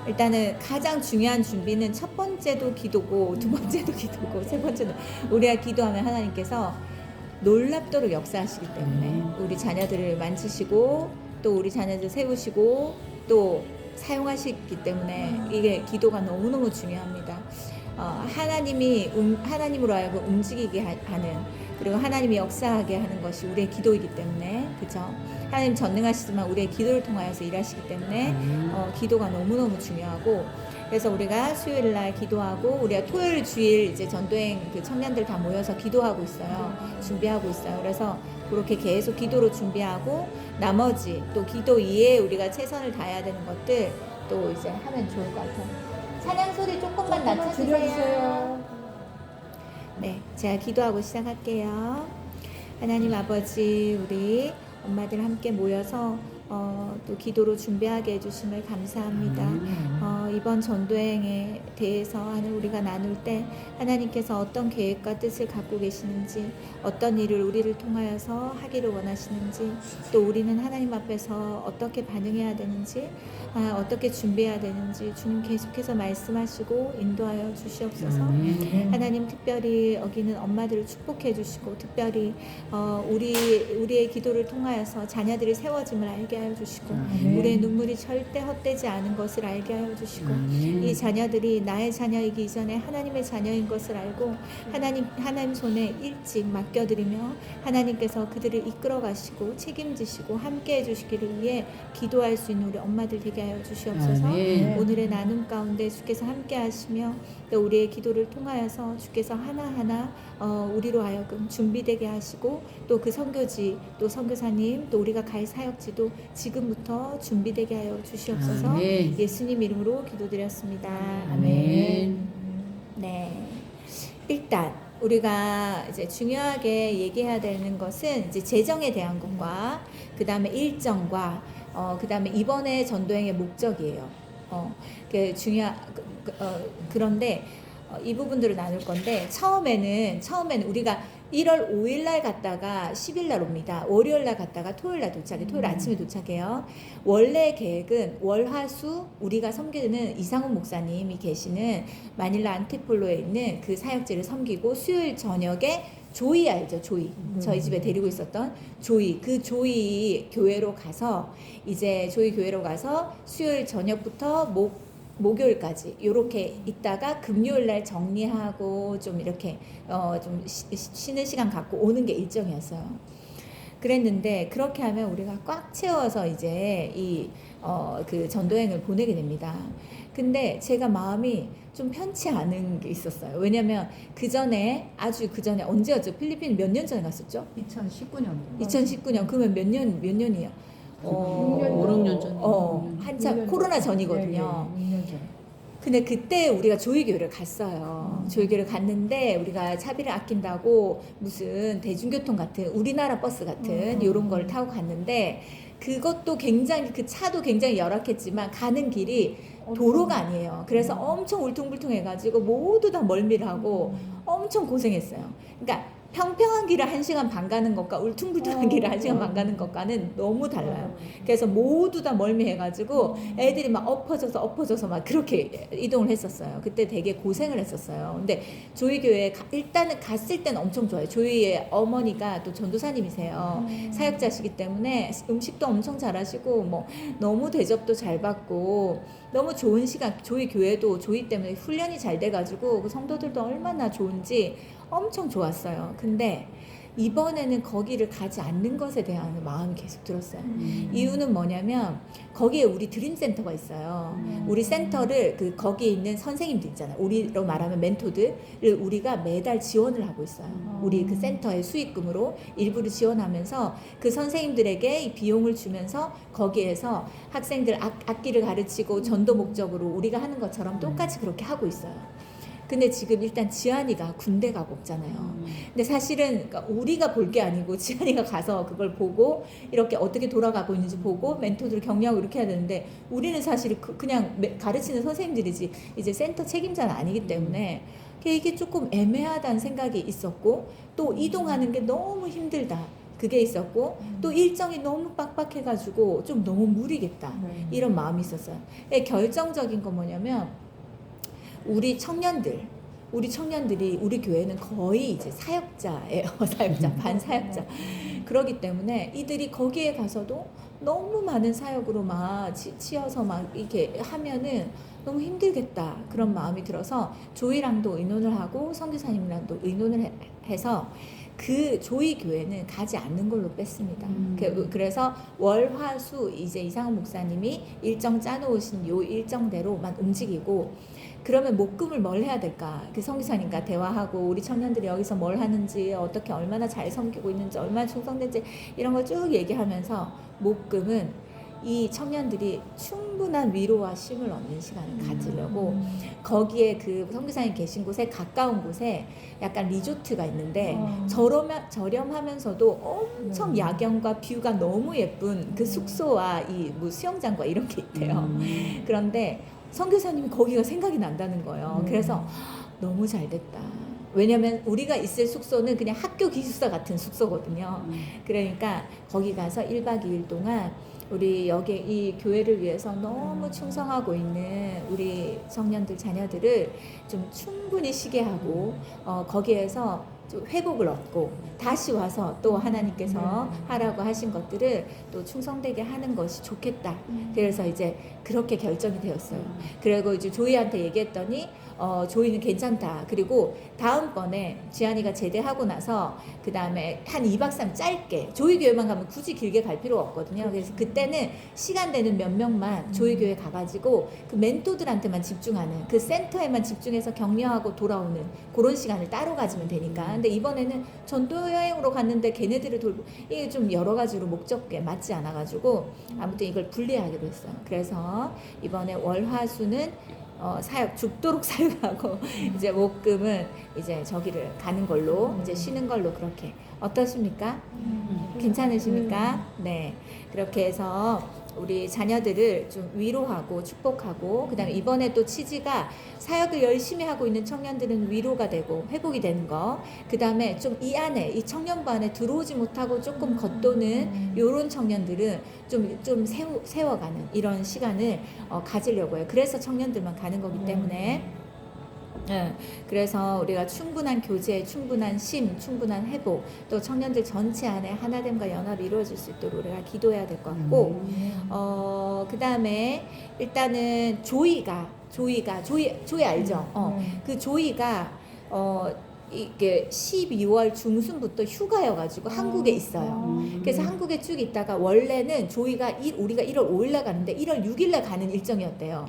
일단은 가장 중요한 준비는 첫 번째도 기도고 두 번째도 기도고 세 번째도 우리가 기도하면 하나님께서 놀랍도록 역사하시기 때문에 우리 자녀들을 만지시고 또 우리 자녀들 세우시고 또 사용하시기 때문에 이게 기도가 너무너무 중요합니다. 하나님으로 하여금 움직이게 하는 그리고 하나님이 역사하게 하는 것이 우리의 기도이기 때문에 그죠? 하나님 전능하시지만 우리의 기도를 통하여서 일하시기 때문에 기도가 너무너무 중요하고 그래서 우리가 수요일 날 기도하고 우리가 토요일 주일 이제 전도행 그 청년들 다 모여서 기도하고 있어요. 준비하고 있어요. 그래서 그렇게 계속 기도로 준비하고 나머지 또 기도 이외에 우리가 최선을 다해야 되는 것들 또 이제 하면 좋을 것 같아요. 찬양 소리 조금만 낮춰주세요. 네, 제가 기도하고 시작할게요. 하나님 아버지, 우리 엄마들 함께 모여서 또 기도로 준비하게 해주심을 감사합니다. 이번 전도행에 대해서 우리가 나눌 때 하나님께서 어떤 계획과 뜻을 갖고 계시는지 어떤 일을 우리를 통하여서 하기를 원하시는지 또 우리는 하나님 앞에서 어떻게 반응해야 되는지 어떻게 준비해야 되는지 주님 계속해서 말씀하시고 인도하여 주시옵소서. 하나님 특별히 여기는 엄마들을 축복해 주시고 특별히 우리의 기도를 통하여서 자녀들이 세워짐을 알게 하여 주시고 우리의 눈물이 절대 헛되지 않은 것을 알게 하여 주시고 이 자녀들이 나의 자녀이기 이전에 하나님의 자녀인 것을 알고 하나님 손에 일찍 맡겨드리며 하나님께서 그들을 이끌어 가시고 책임지시고 함께 해주시기를 위해 기도할 수 있는 우리 엄마들 되게 하여 주시옵소서. 오늘의 나눔 가운데 주께서 함께 하시며 또 우리의 기도를 통하여서 주께서 하나하나 우리로 하여금 준비되게 하시고 또 그 선교지 또 선교사님 또 우리가 갈 사역지도 지금부터 준비되게 하여 주시옵소서. 아멘. 예수님 이름으로 기도드렸습니다. 아멘. 네. 일단 우리가 이제 중요하게 얘기해야 되는 것은 이제 재정에 대한 것과 그 다음에 일정과 그 다음에 이번에 전도행의 목적이에요. 그런데 이 부분들을 나눌 건데 처음에는 우리가 1월 5일 날 갔다가 10일 날 옵니다. 월요일 날 갔다가 토요일 날 토요일 아침에 도착해요. 원래 계획은 월화수 우리가 섬기는 이상훈 목사님이 계시는 마닐라 안티폴로에 있는 그 사역지를 섬기고 수요일 저녁에 조이 알죠? 조이. 저희 집에 데리고 있었던 조이. 그 조이 교회로 가서 이제 조이 교회로 가서 수요일 저녁부터 목요일까지 이렇게 있다가 금요일날 정리하고 좀 이렇게 좀 쉬는 시간 갖고 오는 게 일정이었어요. 그랬는데 그렇게 하면 우리가 꽉 채워서 이제 그 전도행을 보내게 됩니다. 근데 제가 마음이 좀 편치 않은 게 있었어요. 왜냐면 아주 그 전에 언제였죠? 필리핀 몇 년 전에 갔었죠? 2019년. 2019년. 그러면 몇 년이에요? 5-6년 전. 한참 코로나 전이거든요. 6년 전. 근데 그때 우리가 조이교회를 갔어요. 조이교회를 갔는데 우리가 차비를 아낀다고 무슨 대중교통 같은 우리나라 버스 같은 이런 걸 타고 갔는데 그것도 굉장히 그 차도 굉장히 열악했지만 가는 길이 도로가 아니에요. 그래서 엄청 울퉁불퉁해가지고 모두 다 멀미를 하고 엄청 고생했어요. 그러니까 평평한 길을 1시간 반 가는 것과 울퉁불퉁한 길을 1시간 반 가는 것과는 너무 달라요. 그래서 모두 다 멀미해가지고 애들이 막 엎어져서 막 그렇게 이동을 했었어요. 그때 되게 고생을 했었어요. 근데 조이교회 일단은 갔을 때는 엄청 좋아요. 조이의 어머니가 또 전도사님이세요. 사역자시기 때문에 음식도 엄청 잘하시고 뭐 너무 대접도 잘 받고 너무 좋은 시간, 조이 교회도 조이 때문에 훈련이 잘 돼가지고 그 성도들도 얼마나 좋은지 엄청 좋았어요. 근데 이번에는 거기를 가지 않는 것에 대한 마음이 계속 들었어요. 이유는 뭐냐면 거기에 우리 드림센터가 있어요. 우리 센터를 거기에 있는 선생님들 있잖아요. 우리로 말하면 멘토들을 우리가 매달 지원을 하고 있어요. 우리 그 센터의 수익금으로 일부를 지원하면서 그 선생님들에게 이 비용을 주면서 거기에서 학생들 악기를 가르치고 전도 목적으로 우리가 하는 것처럼 똑같이 그렇게 하고 있어요. 근데 지금 일단 지한이가 군대 가고 없잖아요. 근데 사실은 그러니까 우리가 볼 게 아니고 지한이가 가서 그걸 보고 이렇게 어떻게 돌아가고 있는지 보고 멘토들을 격려하고 이렇게 해야 되는데 우리는 사실 그냥 가르치는 선생님들이지 이제 센터 책임자는 아니기 때문에 이게 조금 애매하다는 생각이 있었고 또 이동하는 게 너무 힘들다. 그게 있었고 또 일정이 너무 빡빡해가지고 좀 너무 무리겠다 이런 마음이 있었어요. 결정적인 건 뭐냐면 우리 청년들이 우리 교회는 거의 이제 사역자예요. 사역자, 반사역자. 그러기 때문에 이들이 거기에 가서도 너무 많은 사역으로 막 치여서 막 이렇게 하면은 너무 힘들겠다 그런 마음이 들어서 조이랑도 의논을 하고 선교사님이랑도 의논을 해서 그 조이 교회는 가지 않는 걸로 뺐습니다. 그래서 월화수 이제 이상한 목사님이 일정 짜놓으신 요 일정대로만 움직이고 그러면 목금을 뭘 해야 될까? 그 선교사님과 대화하고 우리 청년들이 여기서 뭘 하는지 어떻게 얼마나 잘 섬기고 있는지 얼마나 충성된지 이런 걸 쭉 얘기하면서 목금은 이 청년들이 충분한 위로와 쉼을 얻는 시간을 가지려고 거기에 그 선교사님 계신 곳에 가까운 곳에 약간 리조트가 있는데 저렴하면서도 엄청 야경과 뷰가 너무 예쁜 그 숙소와 이 뭐 수영장과 이런 게 있대요. 그런데 선교사님이 거기가 생각이 난다는 거예요. 그래서 너무 잘 됐다. 왜냐면 우리가 있을 숙소는 그냥 학교 기숙사 같은 숙소거든요. 그러니까 거기 가서 1박 2일 동안 우리 여기 이 교회를 위해서 너무 충성하고 있는 우리 청년들 자녀들을 좀 충분히 쉬게 하고 거기에서 좀 회복을 얻고 다시 와서 또 하나님께서 하라고 하신 것들을 또 충성되게 하는 것이 좋겠다. 그래서 이제 그렇게 결정이 되었어요. 그리고 이제 조이한테 얘기했더니 조이는 괜찮다. 그리고 다음번에 지안이가 제대하고 나서 그 다음에 한 2박 3일 짧게 조이 교회만 가면 굳이 길게 갈 필요 없거든요. 그래서 그때는 시간 되는 몇 명만 조이 교회 가가지고 그 멘토들한테만 집중하는 그 센터에만 집중해서 격려하고 돌아오는 그런 시간을 따로 가지면 되니까. 근데 이번에는 전도 여행으로 갔는데 걔네들을 돌보 이게 좀 여러 가지로 목적에 맞지 않아가지고 아무튼 이걸 분리하기로 했어요. 그래서 이번에 월화수는 사역 죽도록 사역하고 이제 목금은 이제 저기를 가는 걸로 이제 쉬는 걸로 그렇게 어떠십니까? 괜찮으십니까? 네, 그렇게 해서 우리 자녀들을 좀 위로하고 축복하고 그다음에 이번에 또 취지가 사역을 열심히 하고 있는 청년들은 위로가 되고 회복이 되는 거 그다음에 좀 이 안에 이 청년부 안에 들어오지 못하고 조금 겉도는 요런 청년들은 좀 세워가는 이런 시간을 가지려고 해요. 그래서 청년들만 가는 거기 때문에 그래서 우리가 충분한 교제, 충분한 심, 충분한 회복, 또 청년들 전체 안에 하나됨과 연합이 이루어질 수 있도록 우리가 기도해야 될 것 같고, 그 다음에 일단은 조이 알죠? 그 조이가 이게 12월 중순부터 휴가여가지고 한국에 있어요. 그래서 한국에 쭉 있다가 원래는 조이가 우리가 1월 5일날 가는데 1월 6일날 가는 일정이었대요.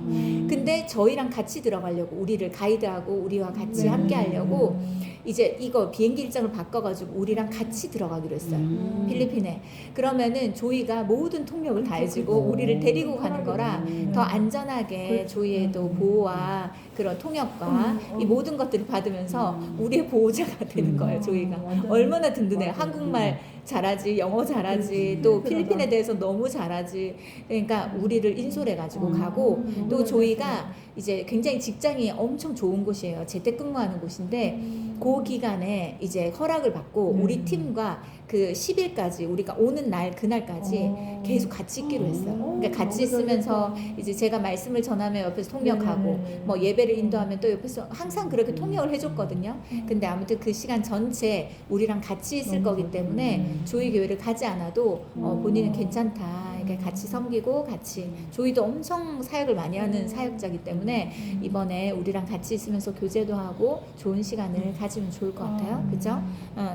근데 저희랑 같이 들어가려고 우리를 가이드하고 우리와 같이 함께 하려고 이제 이거 비행기 일정을 바꿔가지고 우리랑 같이 들어가기로 했어요. 필리핀에. 그러면은 조이가 모든 통역을 다 해주고 우리를 데리고 가는 거라 더 안전하게 조이의도 보호와 그런 통역과 이 모든 것들을 받으면서 우리의 보호자가 되는 거예요. 조이가 얼마나 든든해요. 한국말 잘하지, 영어 잘하지, 또 필리핀에 대해서 너무 잘하지. 그러니까 우리를 인솔해가지고 가고 또 조이가 이제 굉장히 직장이 엄청 좋은 곳이에요. 재택근무하는 곳인데 그 기간에 이제 허락을 받고 우리 팀과 그 10일까지 우리가 오는 날 그날까지 계속 같이 있기로 했어요. 그러니까 같이 있으면서 이제 제가 말씀을 전하면 옆에서 통역하고 뭐 예배를 인도하면 또 옆에서 항상 그렇게 통역을 해줬거든요. 근데 아무튼 그 시간 전체 우리랑 같이 있을 거기 때문에 조이 교회를 가지 않아도 본인은 괜찮다. 그러니까 같이 섬기고 같이 조이도 엄청 사역을 많이 하는 사역자이기 때문에 이번에 우리랑 같이 있으면서 교제도 하고 좋은 시간을 가지면 좋을 것 같아요. 그죠?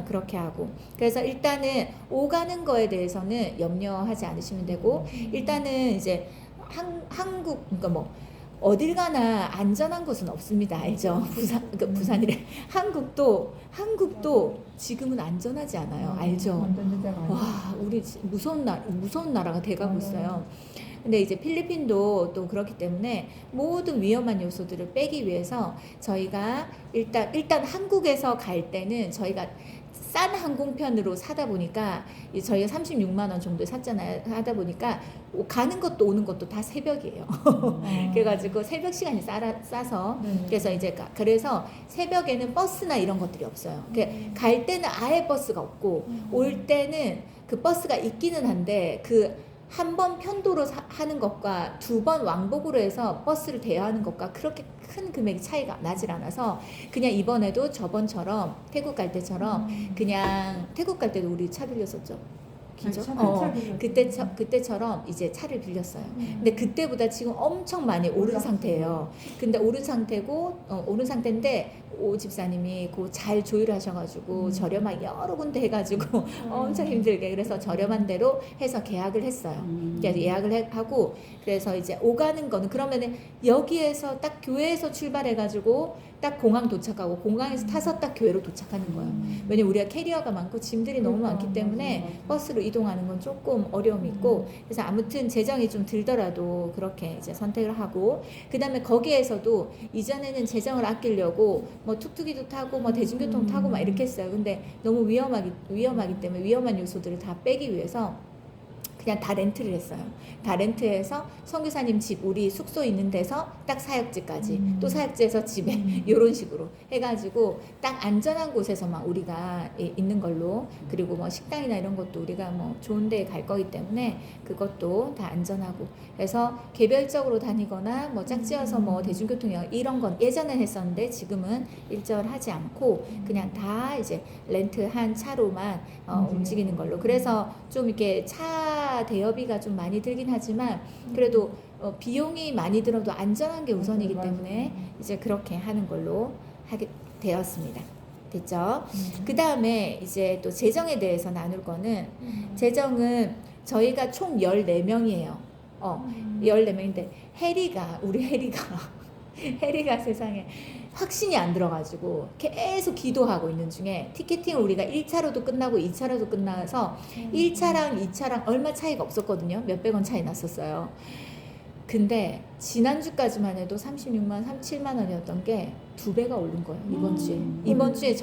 그렇게 하고 그래서 일단은 오가는 거에 대해서는 염려하지 않으시면 되고 일단은 이제 한국 그러니까 뭐 어딜 가나 안전한 곳은 없습니다. 알죠? 부산이래. 한국도 지금은 안전하지 않아요. 알죠? 와, 우리 무서운 나라가 돼가고 있어요. 근데 이제 필리핀도 또 그렇기 때문에 모든 위험한 요소들을 빼기 위해서 저희가 일단 한국에서 갈 때는 저희가 싼 항공편으로 사다 보니까 저희가 36만 원 정도에 샀잖아요. 하다 보니까 가는 것도 오는 것도 다 새벽이에요. 그래가지고 새벽 시간이 싸서 네. 그래서 이제 그래서 새벽에는 버스나 이런 것들이 없어요. 갈 때는 아예 버스가 없고 올 때는 그 버스가 있기는 한데 그 한 번 편도로 하는 것과 두 번 왕복으로 해서 버스를 대여하는 것과 그렇게 큰 금액이 차이가 나질 않아서 그냥 이번에도 저번처럼 태국 갈 때처럼 그냥 태국 갈 때도 우리 차 빌렸었죠. 기죠? 그때처럼 이제 차를 빌렸어요. 근데 그때보다 지금 엄청 많이 오른 상태예요. 근데 오른 상태인데 오 집사님이 그 잘 조율하셔가지고 저렴하게 여러 군데 해가지고 엄청 힘들게 그래서 저렴한 대로 해서 계약을 했어요. 그래서 예약을 하고 그래서 이제 오가는 거는 그러면은 여기에서 딱 교회에서 출발해가지고 딱 공항 도착하고 공항에서 타서 딱 교회로 도착하는 거예요. 왜냐면 우리가 캐리어가 많고 짐들이 너무 많기 때문에 버스로 이동하는 건 조금 어려움이 있고 그래서 아무튼 재정이 좀 들더라도 그렇게 이제 선택을 하고 그 다음에 거기에서도 이전에는 재정을 아끼려고 뭐 툭툭이도 타고 뭐 대중교통 타고 막 이렇게 했어요. 근데 너무 위험하기 때문에 위험한 요소들을 다 빼기 위해서 그냥 다 렌트를 했어요. 다 렌트해서 선교사님 집 우리 숙소 있는 데서 딱 사역지까지 또 사역지에서 집에 이런 식으로 해가지고 딱 안전한 곳에서만 우리가 있는 걸로 그리고 뭐 식당이나 이런 것도 우리가 뭐 좋은 데에 갈 거기 때문에 그것도 다 안전하고 그래서 개별적으로 다니거나 뭐 짝지어서 뭐 대중교통 이런 건 예전엔 했었는데 지금은 일절하지 않고 그냥 다 이제 렌트한 차로만 움직이는 걸로 그래서 좀 이렇게 차 대여비가 좀 많이 들긴 하지만 그래도 비용이 많이 들어도 안전한 게 우선이기 때문에 이제 그렇게 하는 걸로 하게 되었습니다. 됐죠? 그 다음에 이제 또 재정에 대해서 나눌 거는 재정은 저희가 총 14명이에요. 14명인데 우리 해리가 세상에 확신이 안 들어가지고 계속 기도하고 있는 중에 티켓팅을 우리가 1차로도 끝나고 2차로도 끝나서 1차랑 2차랑 얼마 차이가 없었거든요. 몇백 원 차이 났었어요. 근데 지난주까지만 해도 36만, 37만 원이었던 게 2배가 오른 거예요. 이번 주에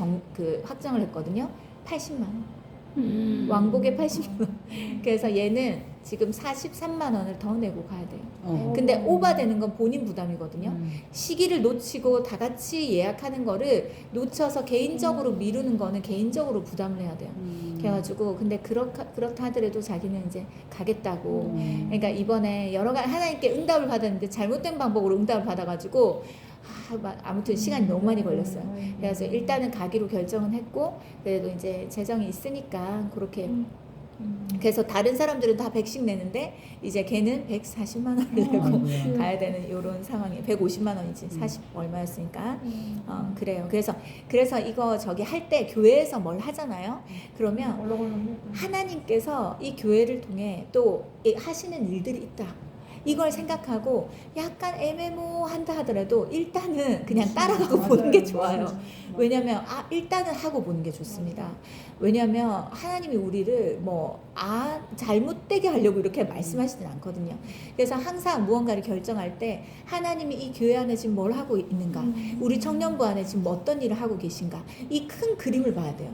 확정을 했거든요. 80만 원. 왕복에 80만 원. 그래서 얘는 지금 43만 원을 더 내고 가야 돼요. 근데 오바되는 건 본인 부담이거든요. 시기를 놓치고 다 같이 예약하는 거를 놓쳐서 개인적으로 미루는 거는 개인적으로 부담을 해야 돼요. 그래가지고 근데 그렇다 하더라도 자기는 이제 가겠다고. 그러니까 이번에 여러 가지 하나님께 응답을 받았는데 잘못된 방법으로 응답을 받아가지고 아무튼 시간이 너무 많이 걸렸어요. 그래서 일단은 가기로 결정은 했고 그래도 이제 재정이 있으니까 그렇게 그래서 다른 사람들은 다 100씩 내는데 이제 걔는 140만 원을 내고 가야 되는 이런 상황이에요. 150만 원이지 40 얼마였으니까 그래요. 그래서 이거 할 때 교회에서 뭘 하잖아요. 그러면 하나님께서 이 교회를 통해 또 하시는 일들이 있다. 이걸 생각하고 약간 애매모한다 하더라도 일단은 그냥 따라가고 보는 게 좋아요. 왜냐면 일단은 하고 보는 게 좋습니다. 왜냐면 하나님이 우리를 잘못되게 하려고 이렇게 말씀하시진 않거든요. 그래서 항상 무언가를 결정할 때 하나님이 이 교회 안에 지금 뭘 하고 있는가, 우리 청년부 안에 지금 어떤 일을 하고 계신가, 이 큰 그림을 봐야 돼요.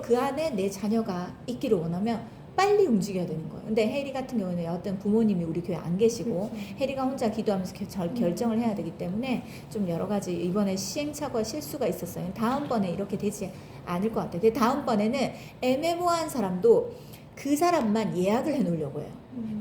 그 안에 내 자녀가 있기를 원하면 빨리 움직여야 되는 거예요. 근데 해리 같은 경우는 어떤 부모님이 우리 교회 안 계시고 해리가 혼자 기도하면서 결정을 해야 되기 때문에 좀 여러 가지 이번에 시행착오와 실수가 있었어요. 다음번에 이렇게 되지 않을 것 같아요. 근데 다음번에는 애매모호한 사람도 그 사람만 예약을 해놓으려고 해요.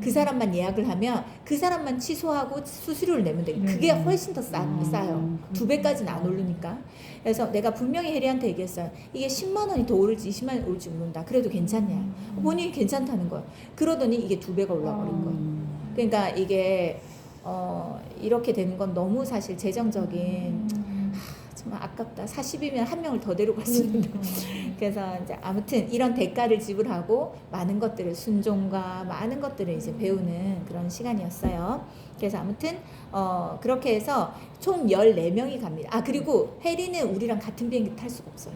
그 사람만 예약을 하면 그 사람만 취소하고 수수료를 내면 돼요. 그게 훨씬 더 싸요. 2배까지는 안 오르니까. 그래서 내가 분명히 해리한테 얘기했어요. 이게 10만 원이 더 오를지 20만 원이 오를지 모른다. 그래도 괜찮냐. 본인이 괜찮다는 거예요. 그러더니 이게 2배가 올라버린 거예요. 그러니까 이게 이렇게 되는 건 너무 사실 재정적인 정말 아깝다. 40이면 한 명을 더 데려갈 수 있는데. 그래서 이제 아무튼 이런 대가를 지불하고 많은 것들을 순종과 많은 것들을 이제 배우는 그런 시간이었어요. 그래서 아무튼 그렇게 해서 총 14명이 갑니다. 그리고 해리는 우리랑 같은 비행기 탈 수가 없어요.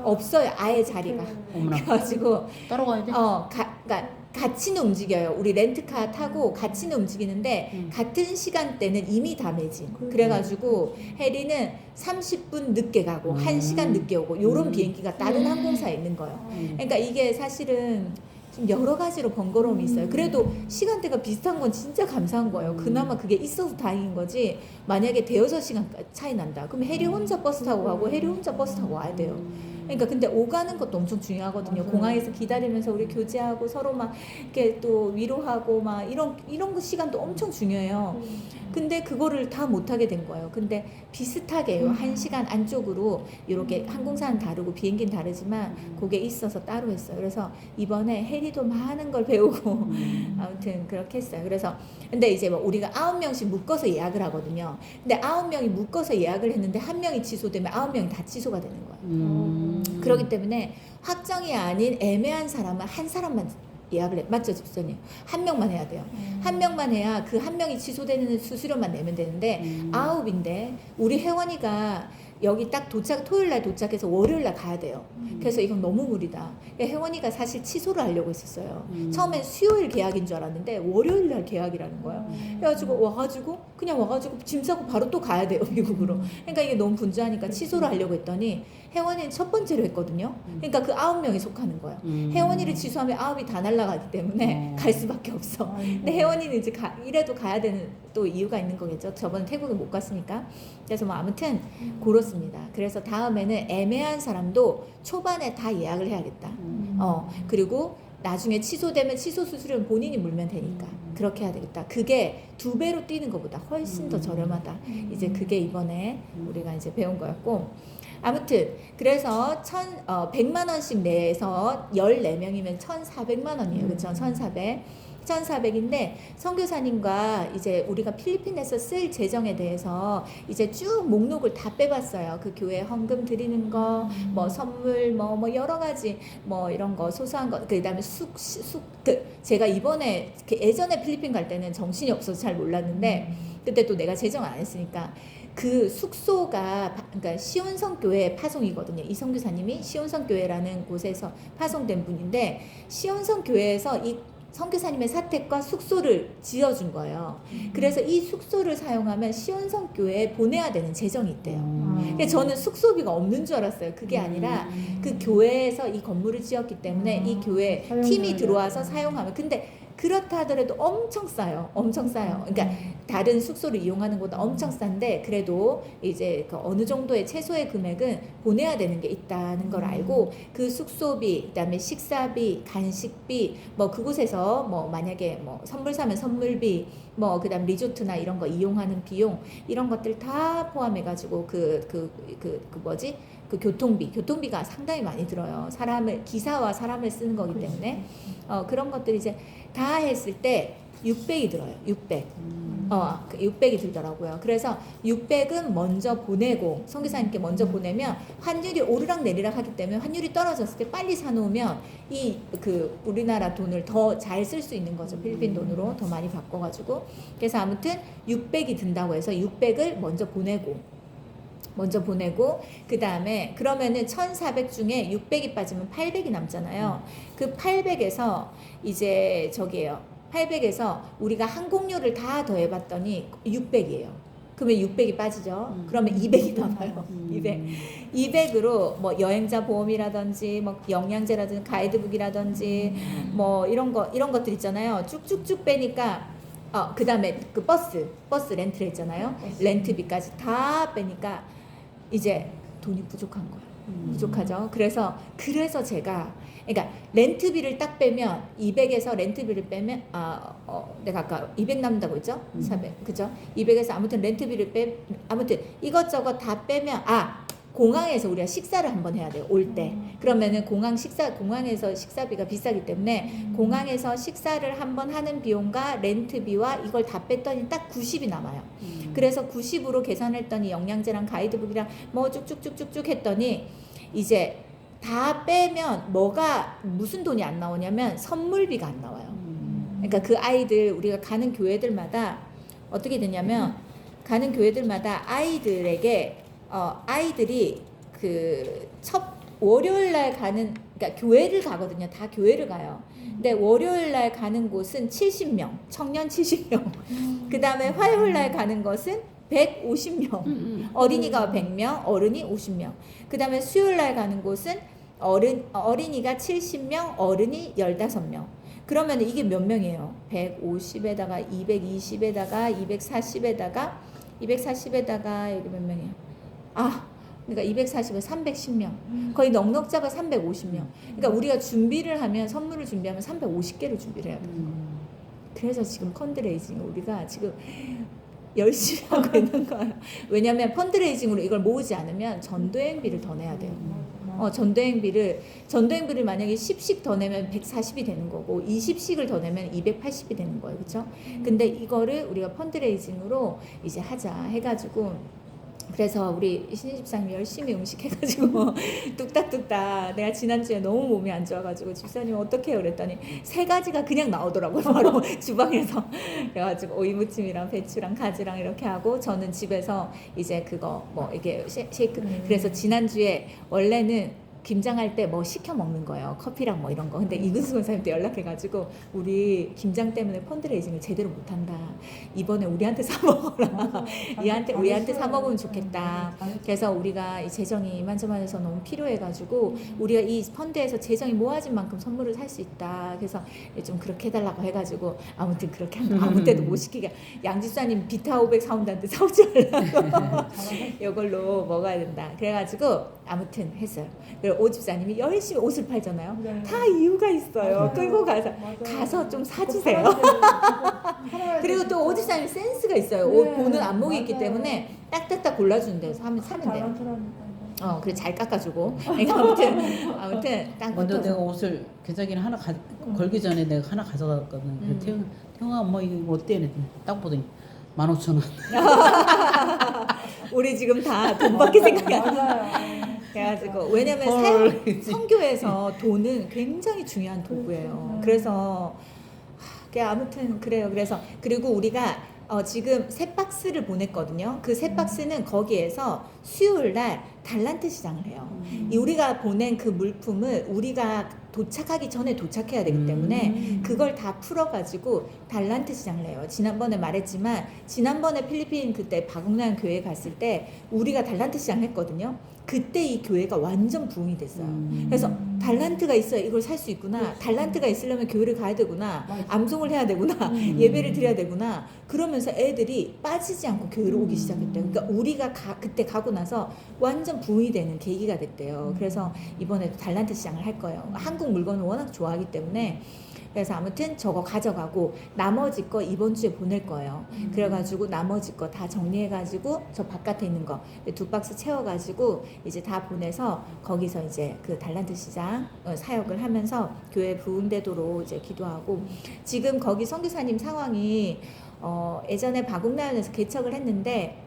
없어요. 아예 자리가. 어머나. 그래가지고 따로 가야 돼? 그러니까 같이는 움직여요. 우리 렌트카 타고 같이는 움직이는데 같은 시간대는 이미 다 매진. 그래가지고 해리는 30분 늦게 가고 1시간 늦게 오고 요런 비행기가 다른 항공사에 있는 거예요. 그러니까 이게 사실은 좀 여러 가지로 번거로움이 있어요. 그래도 시간대가 비슷한 건 진짜 감사한 거예요. 그나마 그게 있어서 다행인 거지. 만약에 대여섯 시간 차이 난다. 그럼 해리 혼자 버스 타고 가고 해리 혼자 버스 타고 와야 돼요. 그러니까 근데 오가는 것도 엄청 중요하거든요. 맞아요. 공항에서 기다리면서 우리 교제하고 서로 막 이렇게 또 위로하고 막 이런 거 시간도 엄청 중요해요. 근데 그거를 다 못하게 된 거예요. 근데 비슷하게요. 1시간 안쪽으로 이렇게 항공사는 다르고 비행기는 다르지만 그게 있어서 따로 했어요. 그래서 이번에 해리도 많은 걸 배우고 아무튼 그렇게 했어요. 그래서 근데 이제 뭐 우리가 9명씩 묶어서 예약을 하거든요. 근데 9명이 묶어서 예약을 했는데 1명이 취소되면 9명이 다 취소가 되는 거예요. 그렇기 때문에 확정이 아닌 애매한 사람은 한 사람만 예약을 해. 맞죠, 집사님? 1명만 해야 돼요. 1명만 해야 그 1명이 취소되는 수수료만 내면 되는데 9인데 우리 혜원이가 여기 딱 토요일 날 도착해서 월요일 날 가야 돼요. 그래서 이건 너무 무리다. 혜원이가 사실 취소를 하려고 했었어요. 처음엔 수요일 계약인 줄 알았는데 월요일 날 계약이라는 거예요. 그래가지고 그냥 와가지고 짐 싸고 바로 또 가야 돼요, 미국으로. 그러니까 이게 너무 분주하니까 취소를 하려고 했더니 혜원이는 첫 번째로 했거든요. 그러니까 그 9명이 속하는 거예요. 혜원이를 취소하면 9이 다 날아가기 때문에 갈 수밖에 없어. 근데 혜원이는 이제 이래도 가야 되는 또 이유가 있는 거겠죠. 저번에 태국에 못 갔으니까. 그래서 뭐 아무튼 그렇습니다. 그래서 다음에는 애매한 사람도 초반에 다 예약을 해야겠다. 그리고 나중에 취소되면 취소 수수료는 본인이 물면 되니까 그렇게 해야 되겠다. 그게 2배로 뛰는 것보다 훨씬 더 저렴하다. 이제 그게 이번에 우리가 이제 배운 거였고, 아무튼 그래서 100만 원씩 내서 14명이면 1,400만 원이에요. 그렇죠? 1,400인데 선교사님과 이제 우리가 필리핀에서 쓸 재정에 대해서 이제 쭉 목록을 다 빼봤어요. 그 교회 헌금 드리는 거, 뭐 선물, 뭐 여러 가지 뭐 이런 거 소소한 거, 그다음에 제가 이번에 예전에 필리핀 갈 때는 정신이 없어서 잘 몰랐는데 그때 또 내가 재정 안 했으니까 그 숙소가 그러니까 시온성 교회 파송이거든요. 이 선교사님이 시온성 교회라는 곳에서 파송된 분인데 시온성 교회에서 이 선교사님의 사택과 숙소를 지어준 거예요. 그래서 이 숙소를 사용하면 시온성 교회에 보내야 되는 재정이 있대요. 근데 저는 숙소비가 없는 줄 알았어요. 그게 아니라 그 교회에서 이 건물을 지었기 때문에 이 교회 팀이 들어와서 사용하면, 근데 그렇다 하더라도 엄청 싸요. 엄청 싸요. 그러니까 다른 숙소를 이용하는 것보다 엄청 싼데 그래도 이제 그 어느 정도의 최소의 금액은 보내야 되는 게 있다는 걸 알고 그 숙소비, 그다음에 식사비, 간식비, 뭐 그곳에서 뭐 만약에 뭐 선물 사면 선물비, 뭐 그다음 리조트나 이런 거 이용하는 비용 이런 것들 다 포함해가지고 그 교통비가 상당히 많이 들어요. 기사와 사람을 쓰는 거기 때문에 그런 것들이 이제 다 했을 때 600이 들어요. 600. 600이 들더라고요. 그래서 600은 먼저 보내고 선교사님께 먼저 보내면 환율이 오르락 내리락 하기 때문에 환율이 떨어졌을 때 빨리 사놓으면 우리나라 돈을 더 잘 쓸 수 있는 거죠. 필리핀 돈으로 더 많이 바꿔가지고. 그래서 아무튼 600이 든다고 해서 600을 먼저 보내고 그 다음에 그러면은 1,400 중에 600이 빠지면 800이 남잖아요. 그 800에서 이제 800에서 우리가 항공료를 다 더해봤더니 600이에요. 그러면 600이 빠지죠. 그러면 200이 남아요. 200으로 뭐 여행자 보험이라든지 뭐 영양제라든지 가이드북이라든지 뭐 이런 것들 있잖아요. 쭉쭉쭉 빼니까 그 다음에 그 버스 렌트를 했잖아요. 렌트비까지 다 빼니까 이제 돈이 부족한 거예요. 부족하죠. 그래서 제가 그러니까 렌트비를 딱 빼면 200에서 렌트비를 빼면 내가 아까 200 남는다고 했죠? 400 그죠? 200에서 아무튼 렌트비를 아무튼 이것저것 다 빼면 공항에서 우리가 식사를 한번 해야 돼요. 올 때. 그러면은 공항에서 식사비가 비싸기 때문에 공항에서 식사를 한번 하는 비용과 렌트비와 이걸 다 뺐더니 딱 90이 남아요. 그래서 90으로 계산했더니 영양제랑 가이드북이랑 뭐 쭉쭉쭉쭉쭉 했더니 이제 다 빼면 무슨 돈이 안 나오냐면 선물비가 안 나와요. 그러니까 그 아이들 우리가 가는 교회들마다 어떻게 되냐면 가는 교회들마다 아이들에게 아이들이 그 첫 월요일 날 가는 그러니까 교회를 가거든요. 다 교회를 가요. 근데 월요일 날 가는 곳은 70명, 청년 70명. 그 다음에 화요일 날 가는 것은 150명. 어린이가 100명, 어른이 50명. 그 다음에 수요일 날 가는 곳은 어린이가 70명, 어른이 15명. 그러면 이게 몇 명이에요? 150에다가 220에다가 240에다가 여기 몇 명이에요? 그러니까 240에 310명. 거의 넉넉 잡아 350명. 그러니까 우리가 준비를 하면 선물을 준비하면 350개를 준비를 해야 돼요. 그래서 지금 펀드레이징 우리가 지금 열심히 하고 있는 거예요. 왜냐하면 펀드레이징으로 이걸 모으지 않으면 전도행비를 더 내야 돼요. 전도행비를 만약에 10씩 더 내면 140이 되는 거고 20씩을 더 내면 280이 되는 거예요. 그렇죠? 근데 이거를 우리가 펀드레이징으로 이제 하자 해가지고 그래서 우리 신희 집사님이 열심히 음식 해가지고 뚝딱뚝딱 내가 지난주에 너무 몸이 안 좋아가지고 집사님 어떻게 해요 그랬더니 3가지가 그냥 나오더라고요. 바로 주방에서. 그래가지고 오이무침이랑 배추랑 가지랑 이렇게 하고 저는 집에서 이제 그거 뭐 이게 쉐이크. 그래서 지난주에 원래는 김장할 때 뭐 시켜 먹는 거예요. 커피랑 뭐 이런 거. 근데 이근수 권사님한테 연락해가지고 우리 김장 때문에 펀드레이징을 제대로 못한다. 이번에 우리한테 사 먹어라. 우리한테 사 먹으면 좋겠다. 그래서 우리가 이 재정이 이만저만해서 너무 필요해가지고 우리가 이 펀드에서 재정이 모아진 만큼 선물을 살 수 있다. 그래서 좀 그렇게 해달라고 해가지고 아무튼 그렇게 한다. 아무 때도 못 시키게. 양집사님 비타 500 사온다는데 사오지 말라고. 이걸로 먹어야 된다. 그래가지고 아무튼 했어요. 그리고 오 집사님이 열심히 옷을 팔잖아요. 네. 다 이유가 있어요. 맞아요. 끌고 맞아요. 가서 좀 사주세요. 그리고 또 오 집사님 센스가 있어요. 옷 네, 보는 안목이 있기 맞아요. 때문에 딱딱딱 골라주는 데서 사면 돼요. 그래 잘 깎아주고. 그러니까 아무튼 딱 먼저 붙어서. 내가 옷을 계자기는 하나 걸기 전에 내가 하나 가져갔거든. 태영아 뭐 이거 어때? 그랬더니 딱 보더니 15,000원. 우리 지금 다 돈밖에 생각이 안 나. 맞아요. 그래가지고 왜냐면 선교에서 돈은 굉장히 중요한 도구예요. 그래서 아무튼 그래요. 그래서 그리고 우리가 지금 3박스를 보냈거든요. 그 3박스는 거기에서 수요일 날 달란트 시장을 해요. 이 우리가 보낸 그 물품을 우리가 도착하기 전에 도착해야 되기 때문에 그걸 다 풀어가지고 달란트 시장을 해요. 지난번에 말했지만 지난번에 필리핀 그때 바국난 교회 갔을 때 우리가 달란트 시장 했거든요. 그때 이 교회가 완전 부흥이 됐어요. 그래서 달란트가 있어야 이걸 살 수 있구나. 달란트가 있으려면 교회를 가야 되구나. 암송을 해야 되구나. 예배를 드려야 되구나. 그러면서 애들이 빠지지 않고 교회로 오기 시작했대요. 그러니까 우리가 그때 가고 나서 완전 부흥이 되는 계기가 됐대요. 그래서 이번에도 달란트 시장을 할 거예요. 한국 물건을 워낙 좋아하기 때문에. 그래서 아무튼 저거 가져가고 나머지 거 이번 주에 보낼 거예요. 그래가지고 나머지 거 다 정리해가지고 저 바깥에 있는 거 2박스 채워가지고 이제 다 보내서 거기서 이제 그 달란트 시장 사역을 하면서 교회 부흥되도록 이제 기도하고 지금 거기 선교사님 상황이 예전에 바국나연에서 개척을 했는데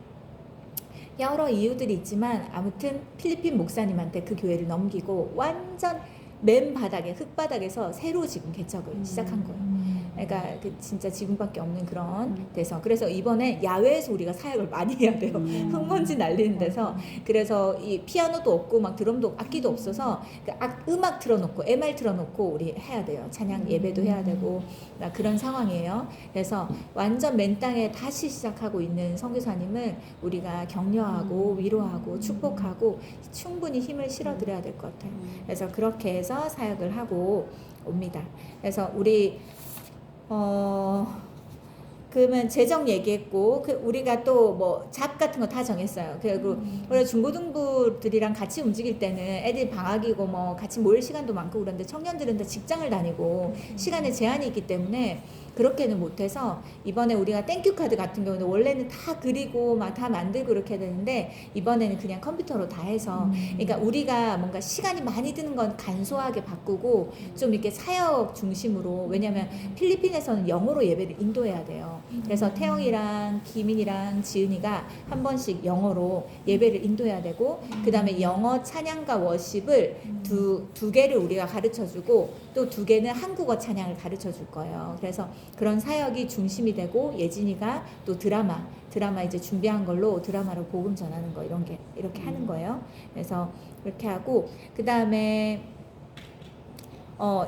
여러 이유들이 있지만 아무튼 필리핀 목사님한테 그 교회를 넘기고 완전 맨 바닥에 흙바닥에서 새로 지금 개척을 시작한 거예요. 그러니까 그 진짜 지금밖에 없는 그런 데서 그래서 이번에 야외에서 우리가 사역을 많이 해야 돼요. 흙먼지 날리는 데서 그래서 이 피아노도 없고 막 드럼도 악기도 없어서 음악 틀어놓고 MR 틀어놓고 우리 해야 돼요. 찬양 예배도 해야 되고 그런 상황이에요. 그래서 완전 맨 땅에 다시 시작하고 있는 선교사님을 우리가 격려하고 위로하고 축복하고 충분히 힘을 실어드려야 될 것 같아요. 그래서 그렇게 해서 사역을 하고 옵니다. 그래서 우리 그러면 재정 얘기했고 우리가 또 뭐 잡 같은 거 다 정했어요. 그리고 우리 중고등부들이랑 같이 움직일 때는 애들 방학이고 뭐 같이 모일 시간도 많고 그런데 청년들은 다 직장을 다니고 시간에 제한이 있기 때문에 그렇게는 못해서 이번에 우리가 땡큐 카드 같은 경우는 원래는 다 그리고 막 다 만들고 그렇게 해야 되는데 이번에는 그냥 컴퓨터로 다 해서 그러니까 우리가 뭔가 시간이 많이 드는 건 간소하게 바꾸고 좀 이렇게 사역 중심으로 왜냐면 필리핀에서는 영어로 예배를 인도해야 돼요. 그래서 태영이랑 기민이랑 지은이가 한 번씩 영어로 예배를 인도해야 되고 그 다음에 영어 찬양과 워십을 두 개를 우리가 가르쳐주고 또 2개는 한국어 찬양을 가르쳐줄 거예요. 그래서 그런 사역이 중심이 되고 예진이가 또 드라마 이제 준비한 걸로 드라마로 복음 전하는 거 이런 게 이렇게 하는 거예요. 그래서 그렇게 하고 그 다음에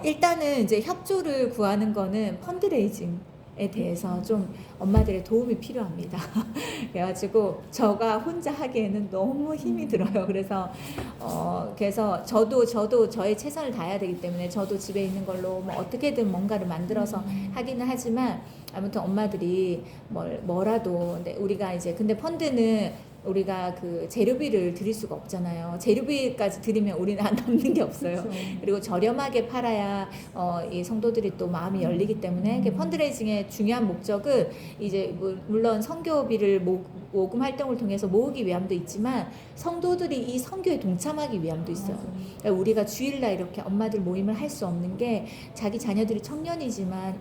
일단은 이제 협조를 구하는 거는 펀드레이징에 대해서 좀 엄마들의 도움이 필요합니다. 그래가지고 저가 혼자 하기에는 너무 힘이 들어요. 그래서 저도 저의 최선을 다해야 되기 때문에 저도 집에 있는 걸로 뭐 어떻게든 뭔가를 만들어서 하기는 하지만 아무튼 엄마들이 뭐라도 근데 펀드는 우리가 그 재료비를 드릴 수가 없잖아요. 재료비까지 드리면 우리는 안 남는 게 없어요. 그렇죠. 그리고 저렴하게 팔아야 이 성도들이 또 마음이 열리기 때문에 펀드레이징의 중요한 목적은 이제 물론 선교비를 모금 활동을 통해서 모으기 위함도 있지만 성도들이 이 선교에 동참하기 위함도 있어요. 그러니까 우리가 주일날 이렇게 엄마들 모임을 할 수 없는 게 자기 자녀들이 청년이지만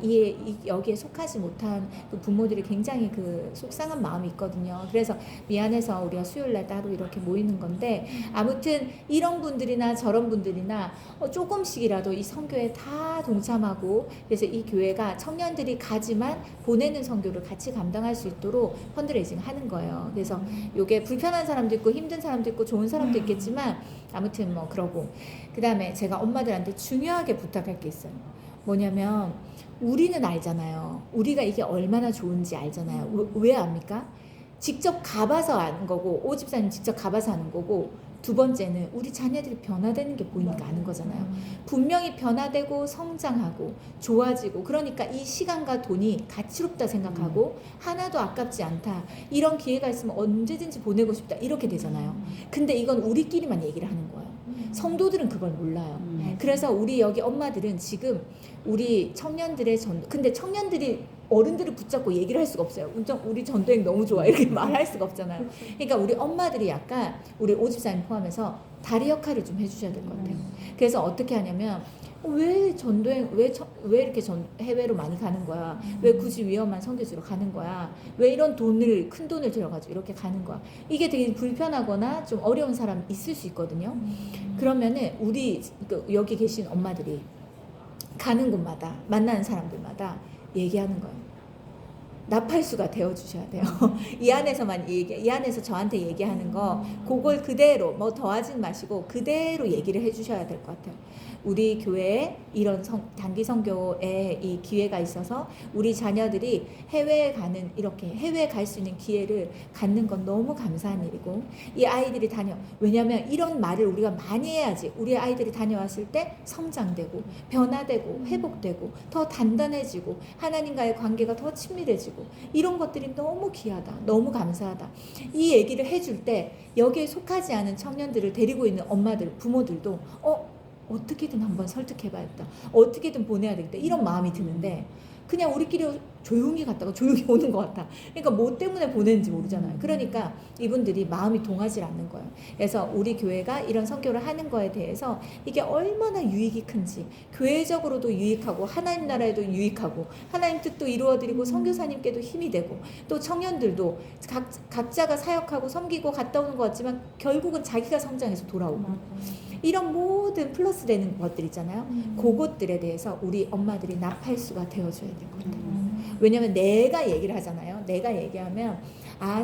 여기에 속하지 못한 그 부모들이 굉장히 그 속상한 마음이 있거든요. 그래서 미안해서 우리가 수요일날 따로 이렇게 모이는 건데 아무튼 이런 분들이나 저런 분들이나 조금씩이라도 이 선교에 다 동참하고 그래서 이 교회가 청년들이 가지만 보내는 선교를 같이 감당할 수 있도록 펀드레이징 하는 거예요. 그래서 이게 불편한 사람도 있고 힘든 사람도 있고 좋은 사람도 있겠지만 아무튼 뭐 그러고 그 다음에 제가 엄마들한테 중요하게 부탁할 게 있어요. 뭐냐면 우리는 알잖아요. 우리가 이게 얼마나 좋은지 알잖아요. 왜 압니까? 직접 가봐서 아는 거고 오집사님 직접 가봐서 아는 거고 두 번째는 우리 자녀들이 변화되는 게 보이니까 아는 거잖아요. 분명히 변화되고 성장하고 좋아지고 그러니까 이 시간과 돈이 가치롭다 생각하고 하나도 아깝지 않다. 이런 기회가 있으면 언제든지 보내고 싶다. 이렇게 되잖아요. 근데 이건 우리끼리만 얘기를 하는 거예요. 성도들은 그걸 몰라요. 그래서 우리 여기 엄마들은 지금 우리 청년들의 근데 청년들이 어른들을 붙잡고 얘기를 할 수가 없어요. 우리 전도행 너무 좋아 이렇게 말할 수가 없잖아요. 그러니까 우리 엄마들이 약간 우리 오집사님 포함해서 다리 역할을 좀 해주셔야 될 것 같아요. 그래서 어떻게 하냐면 왜 전도행 왜 이렇게 해외로 많이 가는 거야? 왜 굳이 위험한 선교지로 가는 거야? 왜 이런 큰 돈을 들여가지고 이렇게 가는 거야? 이게 되게 불편하거나 좀 어려운 사람 있을 수 있거든요. 그러면은 여기 계신 엄마들이 가는 곳마다 만나는 사람들마다 얘기하는 거예요. 나팔수가 되어주셔야 돼요. 이 안에서 저한테 얘기하는 거 그걸 그대로 뭐 더하진 마시고 그대로 얘기를 해주셔야 될 것 같아요. 우리 교회에 이런 단기 선교에 이 기회가 있어서 우리 자녀들이 해외에 갈 수 있는 기회를 갖는 건 너무 감사한 일이고 이 아이들이 왜냐하면 이런 말을 우리가 많이 해야지 우리 아이들이 다녀왔을 때 성장되고 변화되고 회복되고 더 단단해지고 하나님과의 관계가 더 친밀해지고 이런 것들이 너무 귀하다. 너무 감사하다. 이 얘기를 해줄 때 여기에 속하지 않은 청년들을 데리고 있는 엄마들, 부모들도 어떻게든 한번 설득해봐야겠다. 어떻게든 보내야 되겠다. 이런 마음이 드는데 그냥 우리끼리 조용히 갔다가 조용히 오는 것 같아. 그러니까 뭐 때문에 보내는지 모르잖아요. 그러니까 이분들이 마음이 동하지 않는 거예요. 그래서 우리 교회가 이런 선교를 하는 거에 대해서 이게 얼마나 유익이 큰지 교회적으로도 유익하고 하나님 나라에도 유익하고 하나님 뜻도 이루어드리고 선교사님께도 힘이 되고 또 청년들도 각자가 사역하고 섬기고 갔다 오는 것 같지만 결국은 자기가 성장해서 돌아오고 이런 모든 플러스 되는 것들 있잖아요. 그것들에 대해서 우리 엄마들이 나팔수가 되어줘야 될 것 같아요. 왜냐면 내가 얘기를 하잖아요. 내가 얘기하면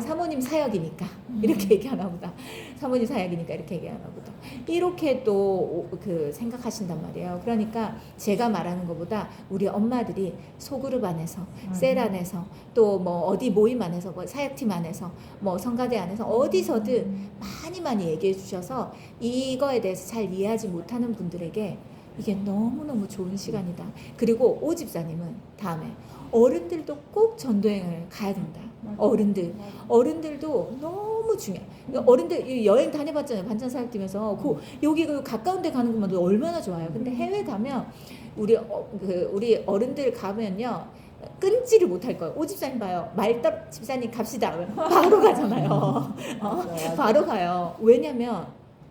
사모님 사역이니까 이렇게 얘기하나 보다. 사모님 사역이니까 이렇게 얘기하나 보다. 이렇게 또 생각하신단 말이에요. 그러니까 제가 말하는 것보다 우리 엄마들이 소그룹 안에서 셀 안에서 또 뭐 어디 모임 안에서 뭐 사역팀 안에서 뭐 성가대 안에서 어디서든 많이 얘기해 주셔서 이거에 대해서 잘 이해하지 못하는 분들에게 이게 너무너무 좋은 시간이다. 그리고 오집사님은 다음에 어른들도 꼭 전도여행을 가야 된다. 어른들도 너무 중요해. 어른들 여행 다녀봤잖아요. 반찬사역팀에서 여기 가까운 데 가는 것만도 얼마나 좋아요. 근데 해외 가면 우리 어른들 가면요 끊지를 못할 거예요. 오집사님 봐요. 집사님 갑시다. 바로 가잖아요. 바로 가요. 왜냐면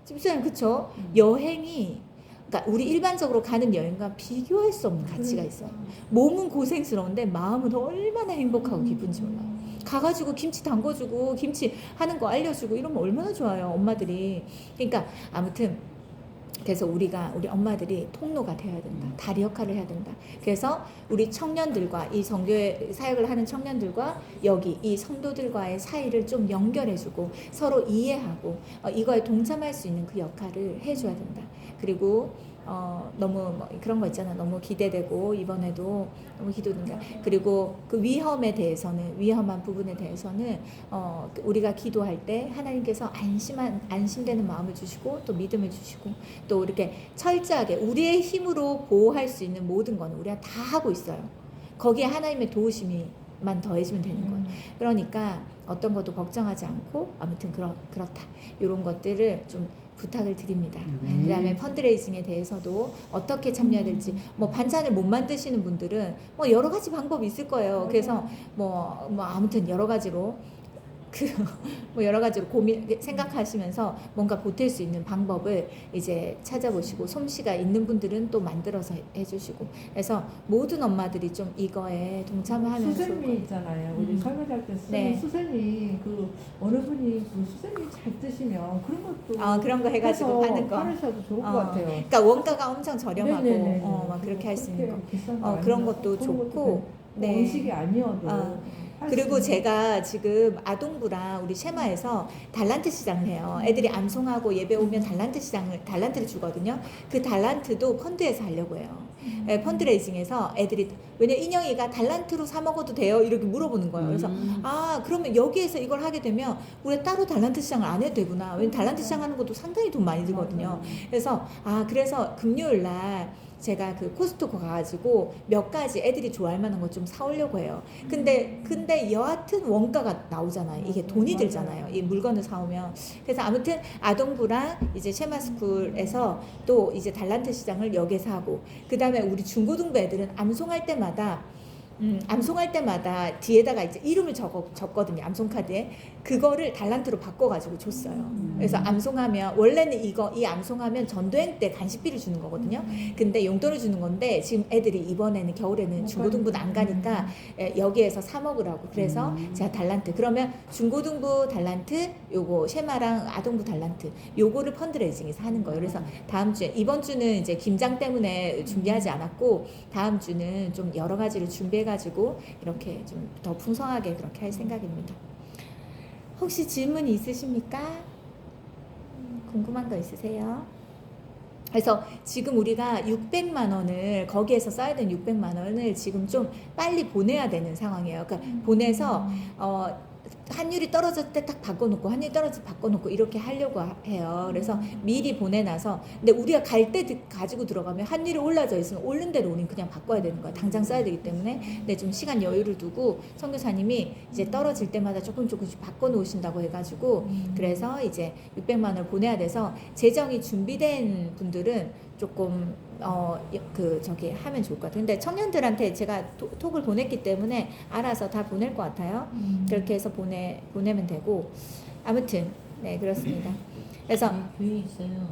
집사님 그쵸? 여행이 그러니까 우리 일반적으로 가는 여행과 비교할 수 없는 가치가 있어요. 몸은 고생스러운데 마음은 얼마나 행복하고 기쁜지 몰라요. 가가지고 김치 담궈주고 김치 하는 거 알려주고 이러면 얼마나 좋아요. 엄마들이. 그러니까 아무튼 그래서 우리 엄마들이 통로가 되어야 된다. 다리 역할을 해야 된다. 그래서 우리 청년들과 이 선교회 사역을 하는 청년들과 여기 이 성도들과의 사이를 좀 연결해주고 서로 이해하고 이거에 동참할 수 있는 그 역할을 해줘야 된다. 그리고 너무 뭐 그런 거 있잖아. 너무 기대되고 이번에도 너무 기도된다. 그리고 그 위험한 부분에 대해서는 우리가 기도할 때 하나님께서 안심되는 마음을 주시고 또 믿음을 주시고 또 이렇게 철저하게 우리의 힘으로 보호할 수 있는 모든 거는 우리가 다 하고 있어요. 거기에 하나님의 도우심만 더해지면 되는 거예요. 그러니까 어떤 것도 걱정하지 않고 아무튼 그렇다. 이런 것들을 좀 부탁을 드립니다. 그다음에 펀드레이징에 대해서도 어떻게 참여해야 될지 뭐 반찬을 못 만드시는 분들은 뭐 여러 가지 방법이 있을 거예요. 그래서 뭐 아무튼 여러 가지로 뭐 여러 가지로 생각하시면서 뭔가 보탤 수 있는 방법을 이제 찾아보시고 솜씨가 있는 분들은 또 만들어서 해주시고 그래서 모든 엄마들이 좀 이거에 동참하면 수세미 있잖아요. 우리 설거지할 때 쓰는 네. 수세미 어느 분이 그 수세미 잘 뜨시면 그런 것도 그런 거 해가지고 해서 파는 거. 팔으셔도 좋을 것 같아요. 그러니까 원가가 엄청 저렴하고 네네네. 막 그렇게 할 수 있는 거. 비싼 거 그런 아니어서 것도 그런 좋고. 네. 음식이 아니어도 할 그리고 수 있는. 제가 지금 아동부랑 우리 쉐마에서 달란트 시장을 해요. 애들이 암송하고 예배 오면 달란트를 주거든요. 그 달란트도 펀드에서 하려고 해요. 펀드레이징에서 애들이 왜냐 인형이가 달란트로 사 먹어도 돼요? 이렇게 물어보는 거예요. 그래서 그러면 여기에서 이걸 하게 되면 우리 따로 달란트 시장을 안 해도 되구나. 왜냐면 달란트 시장 하는 것도 상당히 돈 많이 들거든요. 그래서 금요일 날 제가 그 코스트코 가가지고 몇 가지 애들이 좋아할 만한 거 좀 사오려고 해요. 근데 여하튼 원가가 나오잖아요. 이게 돈이 들잖아요. 이 물건을 사오면. 그래서 아무튼 아동부랑 이제 쉐마스쿨에서 또 이제 달란트 시장을 여기서 하고 그 다음에 우리 중고등부 애들은 암송할 때마다 뒤에다가 이제 이름을 적거든요. 암송카드에. 그거를 달란트로 바꿔가지고 줬어요. 그래서 암송하면, 원래는 이 암송하면 전도행 때 간식비를 주는 거거든요. 근데 용돈을 주는 건데, 지금 애들이 이번에는 겨울에는 중고등부는 안 가니까 여기에서 사 먹으라고. 그래서 제가 달란트. 그러면 중고등부 달란트, 요거 쉐마랑 아동부 달란트, 요거를 펀드레이징에서 하는 거예요. 그래서 다음 주에, 이번 주는 이제 김장 때문에 준비하지 않았고, 다음 주는 좀 여러 가지를 준비해가지고 이렇게 좀 더 풍성하게 그렇게 할 생각입니다. 혹시 질문이 있으십니까? 궁금한 거 있으세요? 그래서 지금 우리가 600만 원을 거기에서 써야 되는 600만 원을 지금 좀 빨리 보내야 되는 상황이에요. 그러니까 보내서 환율이 떨어졌을 때 딱 바꿔놓고 환율이 떨어졌을 때 바꿔놓고 이렇게 하려고 해요. 그래서 미리 보내놔서 근데 우리가 갈 때 가지고 들어가면 환율이 올라져 있으면 오른 대로 우린 그냥 바꿔야 되는 거야. 당장 써야 되기 때문에. 근데 좀 시간 여유를 두고 선교사님이 이제 떨어질 때마다 조금씩 바꿔놓으신다고 해가지고 그래서 이제 600만 원을 보내야 돼서 재정이 준비된 분들은 조금 하면 좋을 것 같아요. 근데 청년들한테 제가 톡을 보냈기 때문에 알아서 다 보낼 것 같아요. 그렇게 해서 보내면 되고 아무튼 네 그렇습니다. 그래서 교회 있어요.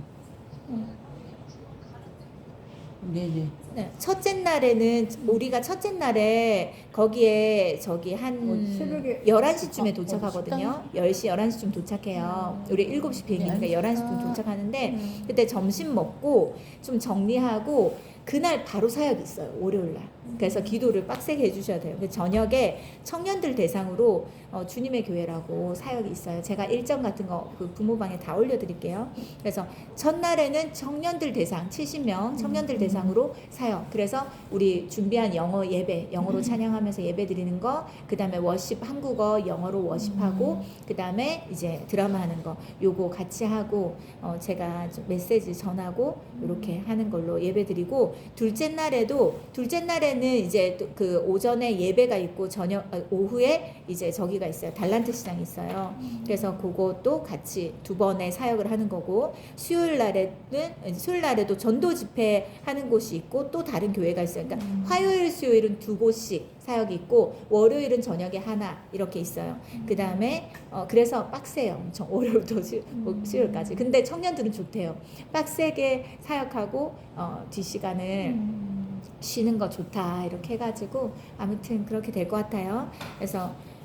네네. 네, 첫째 날에는 우리가 첫째 날에 거기에 한 새벽에 11시쯤에 도착하거든요. 10시, 11시쯤 도착해요. 우리 7시 비행기니까 네. 11시쯤 도착하는데 그때 점심 먹고 좀 정리하고 그날 바로 사역이 있어요. 월요일 날. 그래서 기도를 빡세게 해주셔야 돼요. 저녁에 청년들 대상으로 주님의 교회라고 사역이 있어요. 제가 일정 같은 거 그 부모방에 다 올려드릴게요. 그래서 첫날에는 청년들 대상 70명 청년들 대상으로 사역. 그래서 우리 준비한 영어 예배, 영어로 찬양하면서 예배 드리는 거, 그 다음에 워십 한국어 영어로 워십하고, 그 다음에 이제 드라마 하는 거 요거 같이 하고 제가 좀 메시지 전하고 이렇게 하는 걸로 예배 드리고 둘째 날에는 이제 그 오전에 예배가 있고 오후에 이제 저기가 있어요. 달란트 시장이 있어요. 그래서 그것도 같이 두 번의 사역을 하는 거고 수요일 날에도 전도 집회 하는 곳이 있고 또 다른 교회가 있어요. 그러니까 화요일 수요일은 두 곳씩 사역이 있고 월요일은 저녁에 하나 이렇게 있어요. 그 다음에 그래서 빡세요. 엄청 월요일부터 수요일까지. 근데 청년들은 좋대요. 빡세게 사역하고 뒷시간을 쉬는 거 좋다 이렇게 해가지고 아무튼 그렇게 될 것 같아요. 그래서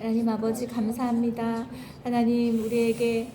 하나님 아버지 감사합니다. 하나님 우리에게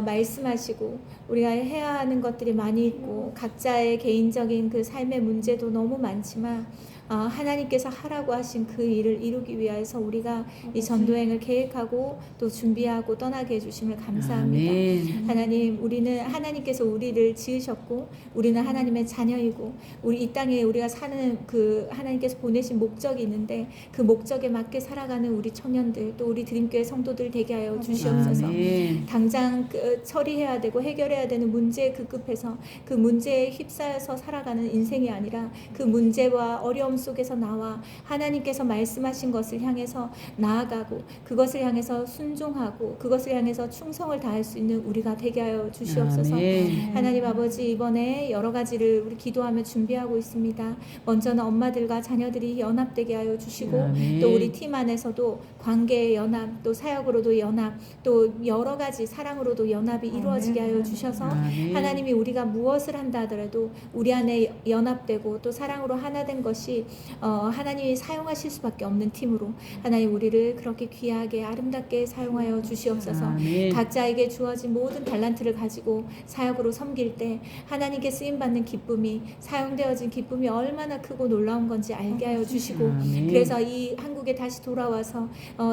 말씀하시고 우리가 해야 하는 것들이 많이 있고 각자의 개인적인 그 삶의 문제도 너무 많지만 하나님께서 하라고 하신 그 일을 이루기 위해서 우리가 이 전도행을 계획하고 또 준비하고 떠나게 해주심을 감사합니다. 아멘. 하나님, 우리는 하나님께서 우리를 지으셨고 우리는 하나님의 자녀이고 우리 이 땅에 우리가 사는 그 하나님께서 보내신 목적이 있는데 그 목적에 맞게 살아가는 우리 청년들 또 우리 드림교회 성도들 되게 하여 주시옵소서. 아멘. 당장 처리해야 되고 해결해야 되는 문제에 급급해서 그 문제에 휩싸여서 살아가는 인생이 아니라 그 문제와 어려움 속에서 나와 하나님께서 말씀하신 것을 향해서 나아가고 그것을 향해서 순종하고 그것을 향해서 충성을 다할 수 있는 우리가 되게 하여 주시옵소서. 아멘. 하나님 아버지, 이번에 여러 가지를 우리 기도하며 준비하고 있습니다. 먼저는 엄마들과 자녀들이 연합되게 하여 주시고 아멘. 또 우리 팀 안에서도 관계의 연합, 또 사역으로도 연합, 또 여러 가지 사랑으로도 연합이 이루어지게 하여 주셔서 아멘. 하나님이 우리가 무엇을 한다 하더라도 우리 안에 연합되고 또 사랑으로 하나 된 것이 하나님이 사용하실 수밖에 없는 팀으로 하나님 우리를 그렇게 귀하게 아름답게 사용하여 주시옵소서. 아멘. 각자에게 주어진 모든 달란트를 가지고 사역으로 섬길 때 하나님께 쓰임받는 기쁨이 사용되어진 기쁨이 얼마나 크고 놀라운 건지 알게 하여 주시고 아멘. 그래서 이 한국에 다시 돌아와서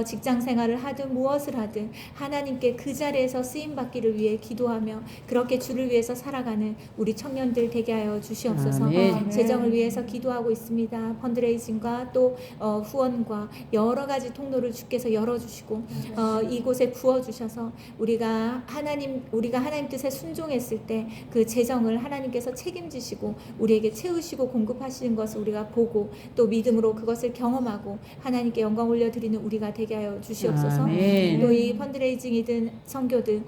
직장 생활을 하든 무엇을 하든 하나님께 그 자리에서 쓰임받기를 위해 기도하며 그렇게 주를 위해서 살아가는 우리 청년들 되게 하여 주시옵소서. 아멘. 재정을 위해서 기도하고 있습니다. 펀드레이징과 또 후원과 여러 가지 통로를 주께서 열어주시고 이곳에 부어주셔서 우리가 하나님 뜻에 순종했을 때 그 재정을 하나님께서 책임지시고 우리에게 채우시고 공급하시는 것을 우리가 보고 또 믿음으로 그것을 경험하고 하나님께 영광 올려드리는 우리가 되게 하여 주시옵소서. 아멘. 또 이 펀드레이징이든 선교든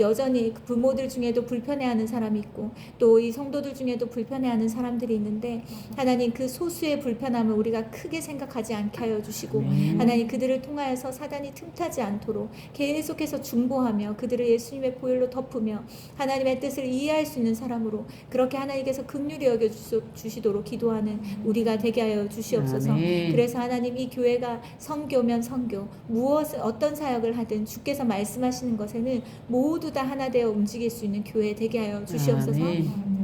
여전히 그 부모들 중에도 불편해하는 사람이 있고 또 이 성도들 중에도 불편해하는 사람들이 있는데 하나님 그 소수의 불편함을 우리가 크게 생각하지 않게 하여 주시고 하나님 그들을 통하여서 사단이 틈타지 않도록 계속해서 중보하며 그들을 예수님의 보혈로 덮으며 하나님의 뜻을 이해할 수 있는 사람으로 그렇게 하나님께서 긍휼히 여겨 주시도록 기도하는 우리가 되게 하여 주시옵소서. 아멘. 그래서 하나님 이 교회가 선교면 선교 어떤 사역을 하든 주께서 말씀하시는 것에는 모두 다 하나 되어 움직일 수 있는 교회 되게 하여 주시옵소서. 아멘.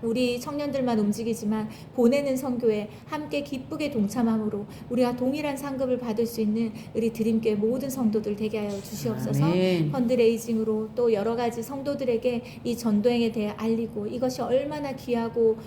우리 청년들만 움직이지만 보내는 선교에 함께 기쁘게 동참함으로 우리가 동일한 상급을 받을 수 있는 우리 드림교회 모든 성도들 되게 하여 주시옵소서. 아멘. 펀드레이징으로 또 여러 가지 성도들에게 이 전도행에 대해 알리고 이것이 얼마나 귀하고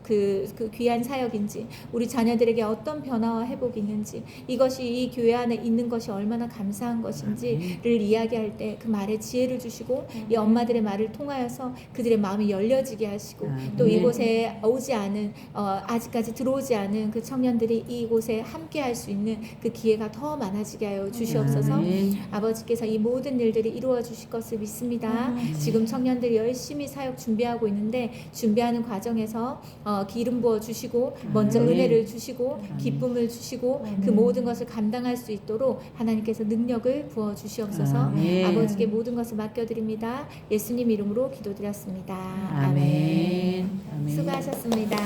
그 귀한 사역인지 우리 자녀들에게 어떤 변화와 회복이 있는지 이것이 이 교회 안에 있는 것이 얼마나 감사한 것인지를 이야기할 때 그 말에 지혜를 주시고 이 엄마들의 말을 통하여서 그들의 마음이 열려지게 하시고 또 이곳에 오지 않은 아직까지 들어오지 않은 그 청년들이 이곳에 함께 할 수 있는 그 기회가 더 많아지게 하여 주시옵소서. 아멘. 아버지께서 이 모든 일들이 이루어 주실 것을 믿습니다. 지금 청년들이 열심히 사역 준비하고 있는데 준비하는 과정에서 기름 부어 주시고 먼저 아멘. 은혜를 주시고 기쁨을 주시고 그 모든 것을 감당할 수 있도록 하나님께서 능력을 부어 주시옵소서. 아멘. 아버지께 모든 것을 맡겨드립니다. 예수님 이름으로 기도드렸습니다. 아멘. 아멘. 수고하셨습니다.